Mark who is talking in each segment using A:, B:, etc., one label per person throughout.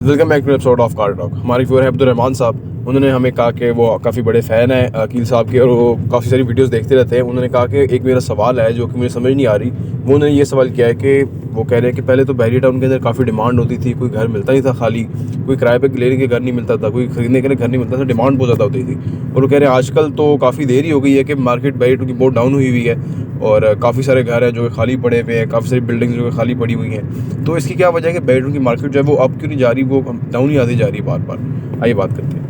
A: Welcome back to episode of car talk. हमारे viewer है अब्दुल-रहमान साहब। उन्होंने हमें कहा कि वो काफ़ी बड़े फ़ैन हैं अकील साहब के और वो काफ़ी सारी वीडियोस देखते रहते हैं। उन्होंने कहा कि एक मेरा सवाल है जो कि मुझे समझ नहीं आ रही। वो उन्होंने ये सवाल किया है कि वो कह रहे हैं कि पहले तो बहरी टाउन के अंदर काफ़ी डिमांड होती थी, कोई घर मिलता नहीं था, खाली कोई किराए पे लेने के घर नहीं मिलता था, कोई ख़रीदने के लिए घर नहीं मिलता था, डिमांड बहुत ज़्यादा होती थी। और वो कह रहे हैं आजकल तो काफ़ी देरी हो गई है कि मार्केट बहरी टाउन की बहुत डाउन हुई है और काफ़ी सारे घर हैं जो खाली पड़े हुए हैं, काफ़ी सारी बिल्डिंग्स जो खाली पड़ी हुई हैं। तो इसकी क्या वजह है कि बहरी टाउन की मार्केट जो है वो अब क्यों नहीं जा रही, वो डाउन ही आती जा रही है बार बार। आइए बात करते हैं।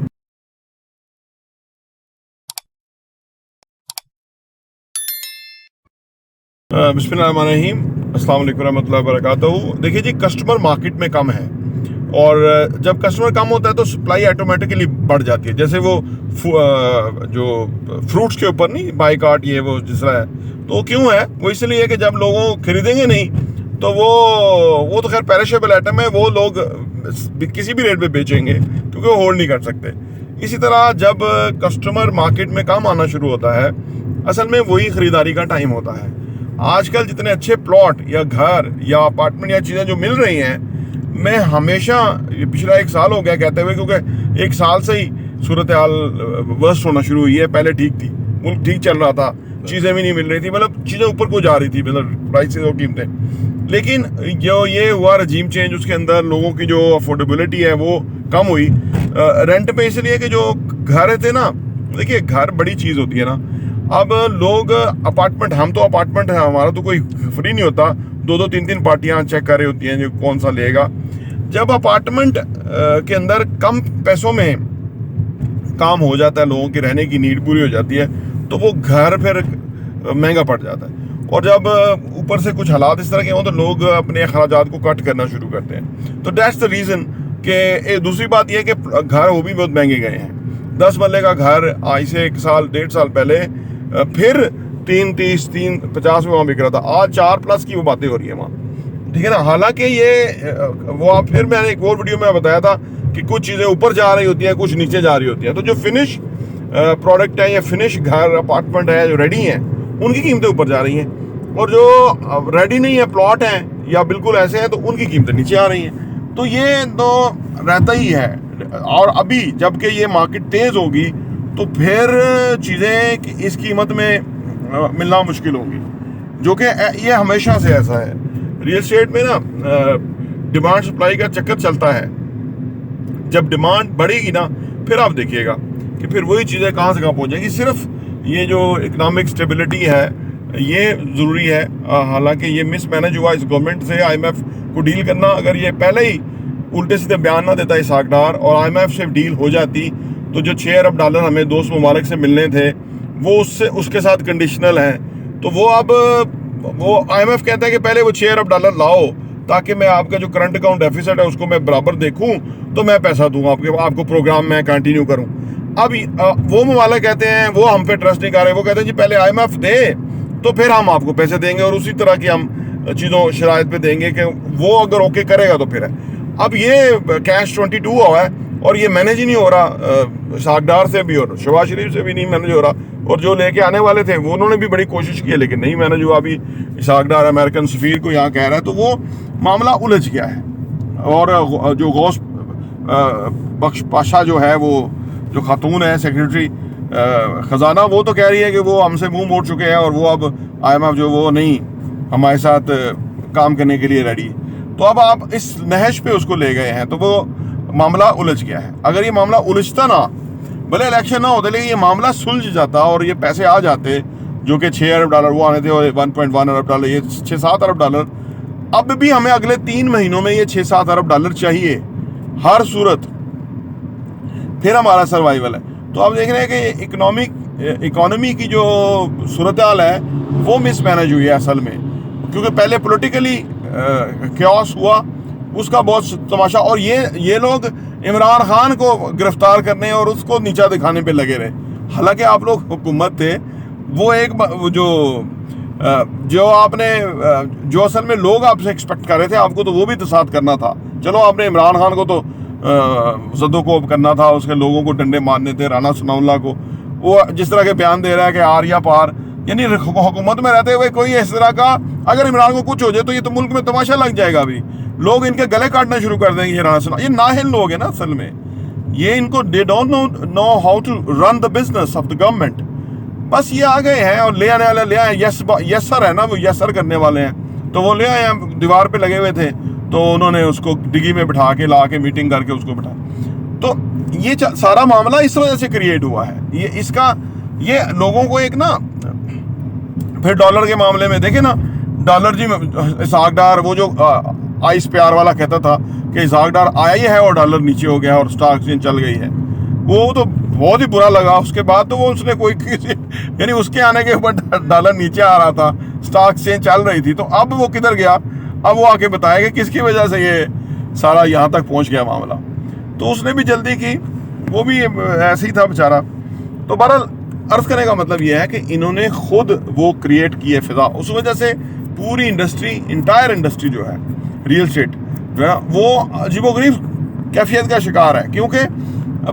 B: बिस्मिल्लाहिर्रहमानिर्रहीम, अस्सलाम वालेकुम रहमतुल्लाहि व बरकातहू। देखिए जी, कस्टमर मार्केट में कम है और जब कस्टमर कम होता है तो सप्लाई ऑटोमेटिकली बढ़ जाती है। जैसे वो जो फ्रूट्स के ऊपर नहीं बाई कार्ट ये वो जिस तरह है, तो क्यों है वो इसलिए है कि जब लोगों खरीदेंगे नहीं तो वो तो खैर पेरिशेबल आइटम है, वो लोग किसी भी रेट पे बेचेंगे क्योंकि वो होल्ड नहीं कर सकते। इसी तरह जब कस्टमर मार्केट में कम आना शुरू होता है, असल में वही खरीदारी का टाइम होता है। आजकल जितने अच्छे प्लॉट या घर या अपार्टमेंट या चीज़ें जो मिल रही हैं, मैं हमेशा पिछला 1 साल हो गया कहते हुए, क्योंकि 1 साल से ही सूरत हाल वर्स्ट होना शुरू हुई है। पहले ठीक थी, मुल्क ठीक चल रहा था, चीज़ें भी नहीं मिल रही थी, मतलब चीज़ें ऊपर को जा रही थी, मतलब प्राइसेस और कीमतें। लेकिन जो ये हुआ रजीम चेंज, उसके अंदर लोगों की जो अफोर्डेबिलिटी है वो कम हुई। रेंट पे इसलिए कि जो घर थे ना, देखिए घर बड़ी चीज़ होती है ना। अब लोग अपार्टमेंट, हम तो अपार्टमेंट है, हमारा तो कोई फ्री नहीं होता, 2-2 3-3 पार्टियां चेक कर रही होती हैं जो कौन सा लेगा। जब अपार्टमेंट के अंदर कम पैसों में काम हो जाता है, लोगों की रहने की नीड पूरी हो जाती है, तो वो घर फिर महंगा पड़ जाता है। और जब ऊपर से कुछ हालात इस तरह के हों तो लोग अपने अखराजात को कट करना शुरू करते हैं। तो दैट्स द रीज़न कि दूसरी बात यह कि घर वो भी बहुत महंगे गए हैं। 10 मरले का घर आज से 1 साल 1.5 साल पहले फिर 330 350 में वहाँ बिक रहा था, आज 4+ की वो बातें हो रही है वहाँ, ठीक है ना। हालांकि ये वो फिर मैंने एक और वीडियो में बताया था कि कुछ चीज़ें ऊपर जा रही होती हैं, कुछ नीचे जा रही होती हैं। तो जो फिनिश प्रोडक्ट है या फिनिश घर अपार्टमेंट है जो रेडी हैं, उनकी कीमतें ऊपर जा रही हैं, और जो रेडी नहीं है, प्लॉट हैं या बिल्कुल ऐसे हैं, तो उनकी कीमतें नीचे आ रही हैं। तो ये तो रहता ही है। और अभी जबकि ये मार्केट तेज़ होगी तो फिर चीज़ें इस कीमत में मिलना मुश्किल होंगी, जो कि ये हमेशा से ऐसा है। रियल एस्टेट में ना डिमांड सप्लाई का चक्कर चलता है। जब डिमांड बढ़ेगी ना, फिर आप देखिएगा कि फिर वही चीज़ें कहाँ से कहाँ पहुँचेंगी। सिर्फ ये जो इकोनॉमिक स्टेबिलिटी है ये ज़रूरी है। हालांकि ये मिसमैनेज हुआ इस गवर्नमेंट से, IMF को डील करना। अगर ये पहले ही उल्टे सीधे बयान ना देता इसहाक डार और IMF से डील हो जाती, तो जो $6 अरब हमें दोस्त मुबारक से मिलने थे वो उसके साथ कंडीशनल हैं। तो वो अब वो IMF कहता है कि पहले वो $6 अरब लाओ ताकि मैं आपका जो करंट अकाउंट डेफिसिट है उसको मैं बराबर देखूं, तो मैं पैसा दूंगा आपको प्रोग्राम में कंटिन्यू करूं। अब वो मुमालिक कहते हैं, वो हम पे ट्रस्ट नहीं कर रहे, वो कहते हैं जी पहले IMF दे तो फिर हम आपको पैसे देंगे और उसी तरह की हम चीज़ों शराइत पे देंगे कि वो अगर ओके करेगा तो फिर है। अब ये कैश 22 हुआ है और ये मैनेज ही नहीं हो रहा, इसहाक डार से भी और शहबाज शरीफ से भी नहीं मैनेज हो रहा, और जो लेके आने वाले थे वो उन्होंने भी बड़ी कोशिश की है लेकिन नहीं मैनेज हुआ। अभी इसहाक डार अमेरिकन सफीर को यहाँ कह रहा है, तो वो मामला उलझ गया है। और जो गौस बख्श पाशा जो है, वो जो खातून है सेक्रेटरी ख़जाना, वो तो कह रही है कि वो हमसे मुंह मोड़ चुके हैं और वो अब IMF जो वो नहीं हमारे साथ काम करने के लिए रेडी। तो अब आप इस नहज पे उसको ले गए हैं, तो वो मामला उलझ गया है। अगर ये मामला उलझता ना, भले इलेक्शन ना होते, लेकिन ये मामला सुलझ जाता और ये पैसे आ जाते, जो कि $6 अरब वो आने थे और $1.1 अरब, ये $6-7 अरब। अब भी हमें अगले 3 महीनों में ये $6-7 अरब चाहिए हर सूरत, फिर हमारा सर्वाइवल है। तो आप देख रहे हैं कि इकोनॉमी की जो सूरत हाल है वो मिसमैनेज हुई है असल में, क्योंकि पहले पॉलिटिकली क्योस हुआ, उसका बहुत तमाशा, और ये लोग इमरान खान को गिरफ्तार करने और उसको नीचा दिखाने पे लगे रहे। हालांकि आप लोग हुकूमत थे, वो एक जो आपने जो असल में लोग आपसे एक्सपेक्ट कर रहे थे आपको, तो वो भी तसाद करना था। चलो आपने इमरान खान को तो ज़दोकोब करना था, उसके लोगों को डंडे मारने थे, राना सनाउल्लाह को, वो जिस तरह के बयान दे रहा है कि आर या पार, यानी हुकूमत में रहते हुए कोई इस तरह का, अगर इमरान को कुछ हो जाए तो ये तो मुल्क में तमाशा लग जाएगा। अभी लोग इनके गले काटना शुरू कर देंगे। ये नाहिल लोग हैं ना असल में, ये इनको they don't know how to run the business of the government. बस ये आ गए हैं और ले आने वाले ले आए, यस सर है ना, वो यस सर करने वाले हैं, तो वो ले आए, दीवार पे लगे हुए थे, तो उन्होंने उसको डिग्गी में बिठा के ला के मीटिंग करके उसको बिठा। तो ये सारा मामला इस वजह से क्रिएट हुआ है। ये लोगों को एक ना, फिर डॉलर के मामले में देखे ना, डॉलर जी इसहाक डार, वो जो आइस प्यार वाला कहता था कि इसहाक डार आया ही है और डॉलर नीचे हो गया और स्टॉक एक्सचेंज चल गई है, वो तो बहुत ही बुरा लगा। उसके बाद तो वो उसने कोई यानी उसके आने के ऊपर डॉलर नीचे आ रहा था, स्टॉक एक्सचेंज चल रही थी, तो अब वो किधर गया, अब वो आके बताएगा किसकी वजह से ये सारा यहाँ तक पहुँच गया मामला। तो उसने भी जल्दी की, वो भी ऐसे ही था बेचारा। तो बहरहाल अर्ज करने का मतलब ये है कि इन्होंने खुद वो क्रिएट की है फिजा, उस वजह से पूरी इंडस्ट्री, इंटायर इंडस्ट्री जो है रियल एस्टेट जो है वो अजीबोगरीब कैफियत का शिकार है, क्योंकि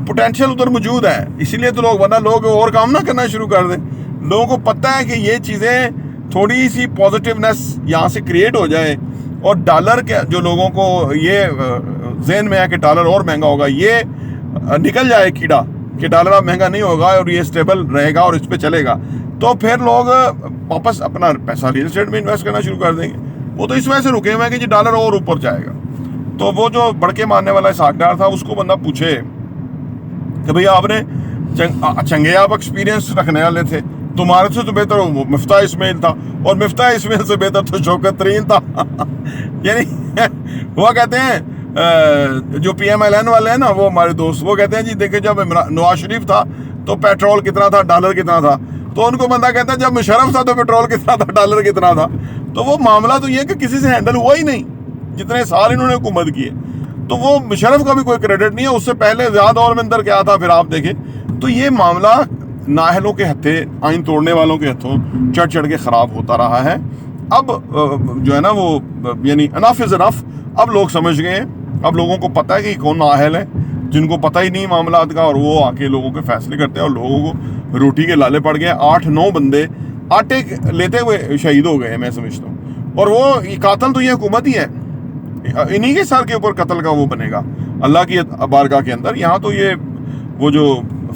B: पोटेंशियल उधर मौजूद है। इसीलिए तो लोग और काम ना करना शुरू कर दें। लोगों को पता है कि ये चीज़ें थोड़ी सी पॉजिटिवनेस यहाँ से क्रिएट हो जाए और डॉलर के जो लोगों को ये जहन में है कि डॉलर और महंगा होगा, ये निकल जाए कीड़ा कि डॉलर अब महंगा नहीं होगा और ये स्टेबल रहेगा और इस पे चलेगा, तो फिर लोग वापस अपना पैसा रियल एस्टेट में इन्वेस्ट करना शुरू कर देंगे। वो तो इस वजह से रुके हुए हैं कि जी डॉलर और ऊपर जाएगा। तो वो जो बड़के मारने वाला इसहाकडार था, उसको बंदा पूछे कि भैया आपने चंगेयाब एक्सपीरियंस रखने वाले थे, तुम्हारे से तो बेहतर मिफ्ताह इस्माइल था और मिफ्ताह इस्माइल से बेहतर तो शौकत तरीन था। यानी वो कहते हैं जो PMLN वाले हैं ना, वो हमारे दोस्त, वो कहते हैं जी देखिए जब नवाज शरीफ था तो पेट्रोल कितना था, डॉलर कितना था, तो उनको बंदा कहता है जब मुशर्रफ था तो पेट्रोल कितना था, डॉलर कितना था। तो वो मामला तो ये कि किसी से हैंडल हुआ ही नहीं जितने साल इन्होंने हुकूमत की है। तो वो मुशर्रफ का भी कोई क्रेडिट नहीं है, उससे पहले ज़्यादा और अंदर क्या था फिर आप देखें। तो ये मामला नाहलों के हत्थे, आइन तोड़ने वालों के हथों चढ़ चढ़ के ख़राब होता रहा है। अब जो है ना वो यानी अनफ इज़ अनफ, अब लोग समझ गए, अब लोगों को पता है कि कौन नाअहल है, जिनको पता ही नहीं मामलात का, और वो आके लोगों के फैसले करते हैं और लोगों को रोटी के लाले पड़ गए। 8-9 बंदे आटे लेते हुए शहीद हो गए, मैं समझता हूँ। और वो कातिल तो ये हुकूमत ही है, इन्हीं के सर के ऊपर कत्ल का वो बनेगा अल्लाह की बारगाह के अंदर। यहाँ तो ये वो जो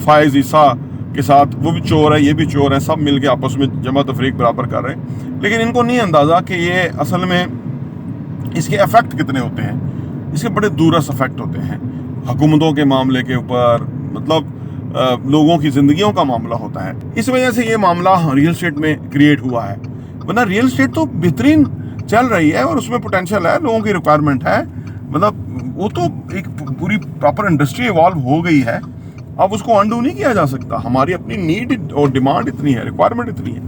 B: फायज ईसा के साथ वो भी चोर है, ये भी चोर है, सब मिल के आपस में जमा तफरीक बराबर कर रहे हैं। लेकिन इनको नहीं अंदाज़ा कि ये असल में इसके इफ़ेक्ट कितने होते हैं। इसके बड़े दूरस इफेक्ट होते हैं हुकूमतों के मामले के ऊपर, मतलब लोगों की ज़िंदगियों का मामला होता है। इस वजह से ये मामला रियल एस्टेट में क्रिएट हुआ है, वरना रियल एस्टेट तो बेहतरीन चल रही है और उसमें पोटेंशियल है, लोगों की रिक्वायरमेंट है, मतलब वो तो एक पूरी प्रॉपर इंडस्ट्री इवॉल्व हो गई है। अब उसको अंडू नहीं किया जा सकता, हमारी अपनी नीड और डिमांड इतनी है, रिक्वायरमेंट इतनी है,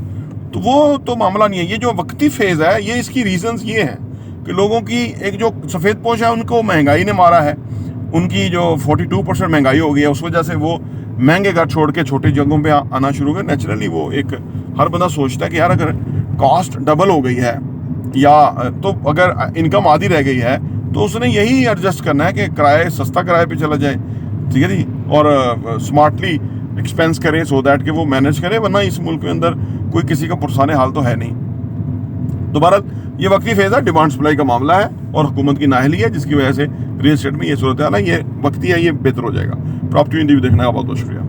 B: तो वो तो मामला नहीं है। ये जो वक्ती फेज़ है, ये इसकी रीजंस ये हैं कि लोगों की एक जो सफ़ेद पोश है उनको महंगाई ने मारा है, उनकी जो 42% महंगाई हो गई है, उस वजह से वो महंगे घर छोड़ के छोटी जगहों पे आना शुरू हो गए। नेचुरली वो एक हर बंदा सोचता है कि यार अगर कॉस्ट डबल हो गई है या तो अगर इनकम आधी रह गई है तो उसने यही एडजस्ट करना है कि किराए, सस्ता किराए पे चला जाए, ठीक है जी, और स्मार्टली एक्सपेंस करे सो दैट कि वो मैनेज करे, वरना इस मुल्क के अंदर कोई किसी का पुरसाने हाल तो है नहीं। दोबारा ये वक्ती फेज़ है, डिमांड सप्लाई का मामला है और हुकूमत की नाअहली है, जिसकी वजह से रियल एस्टेट में ये सूरत हाल है। ये वक्ती है, ये बेहतर हो जाएगा। प्रॉपर्टी इंटरव्यू देखने का बहुत बहुत शुक्रिया।